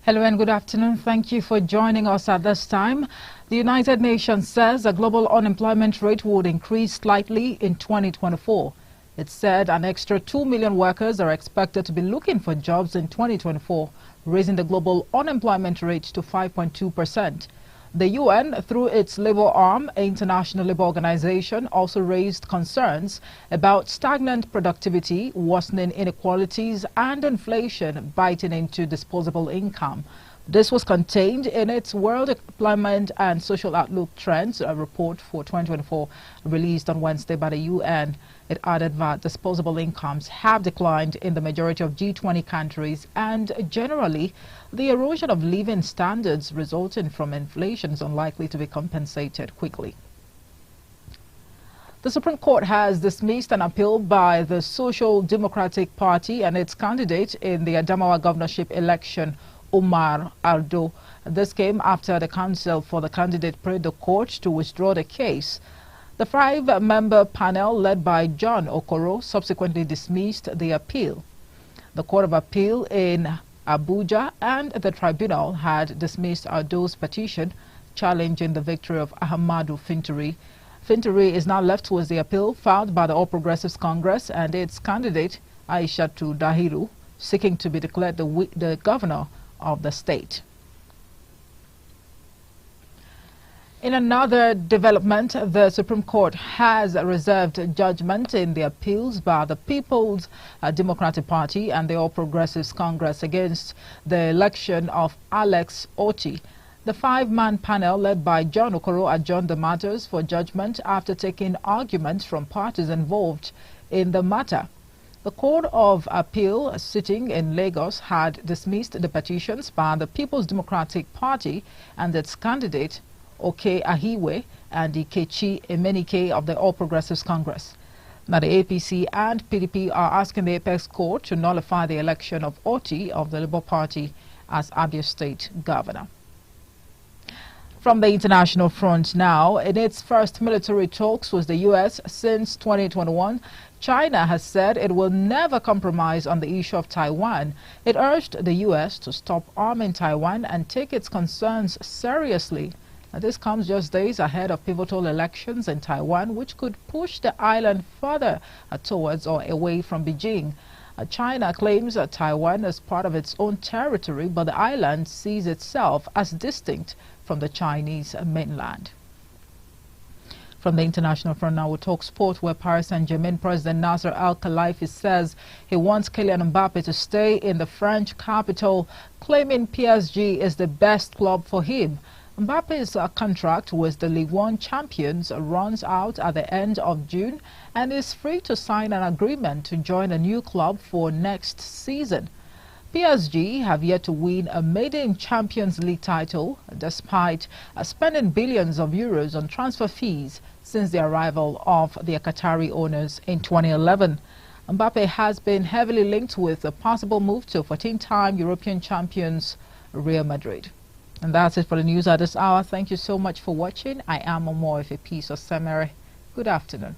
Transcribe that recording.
Hello and good afternoon. Thank you for joining us at this time. The United Nations says the global unemployment rate would increase slightly in 2024. It said an extra 2 million workers are expected to be looking for jobs in 2024, raising the global unemployment rate to 5.2%. The UN, through its labor arm, International Labour Organization, also raised concerns about stagnant productivity, worsening inequalities, and inflation biting into disposable income. This was contained in its World Employment and Social Outlook Trends report for 2024, released on Wednesday by the UN. It added that disposable incomes have declined in the majority of G20 countries, and generally, the erosion of living standards resulting from inflation is unlikely to be compensated quickly. The Supreme Court has dismissed an appeal by the Social Democratic Party and its candidate in the Adamawa governorship election, Umar Ardo. This came after the counsel for the candidate prayed the court to withdraw the case. The five-member panel led by John Okoro subsequently dismissed the appeal. The Court of Appeal in Abuja and the tribunal had dismissed Ardo's petition challenging the victory of Ahmadu Fintiri. Fintiri is now left with the appeal filed by the All Progressives Congress and its candidate Aishatu Dahiru, seeking to be declared the governor of the state. In another development, the Supreme Court has reserved judgment in the appeals by the People's Democratic Party and the All Progressives Congress against the election of Alex Otti. The five-man panel led by John Okoro adjourned the matters for judgment after taking arguments from parties involved in the matter. The Court of Appeal sitting in Lagos had dismissed the petitions by the People's Democratic Party and its candidate Oke Ahiwe and Ikechi Emenike of the All Progressives Congress. Now, the APC and PDP are asking the Apex Court to nullify the election of Otti of the Labour Party as Abia State Governor. From the international front now, in its first military talks with the U.S. since 2021, China has said it will never compromise on the issue of Taiwan. It urged the U.S. to stop arming Taiwan and take its concerns seriously. Now, this comes just days ahead of pivotal elections in Taiwan, which could push the island further towards or away from Beijing. China claims that Taiwan is part of its own territory, but the island sees itself as distinct from the Chinese mainland. From the international front now, we'll talk sport, where Paris Saint-Germain president Nasser Al-Khelaifi says he wants Kylian Mbappe to stay in the French capital, claiming PSG is the best club for him. Mbappe's contract with the Ligue 1 champions runs out at the end of June and is free to sign an agreement to join a new club for next season. PSG have yet to win a maiden Champions League title, despite spending billions of euros on transfer fees since the arrival of their Qatari owners in 2011. Mbappe has been heavily linked with a possible move to 14-time European champions Real Madrid. And that's it for the news at this hour. Thank you so much for watching. I am Omo Ife Peace Osemere. Good afternoon.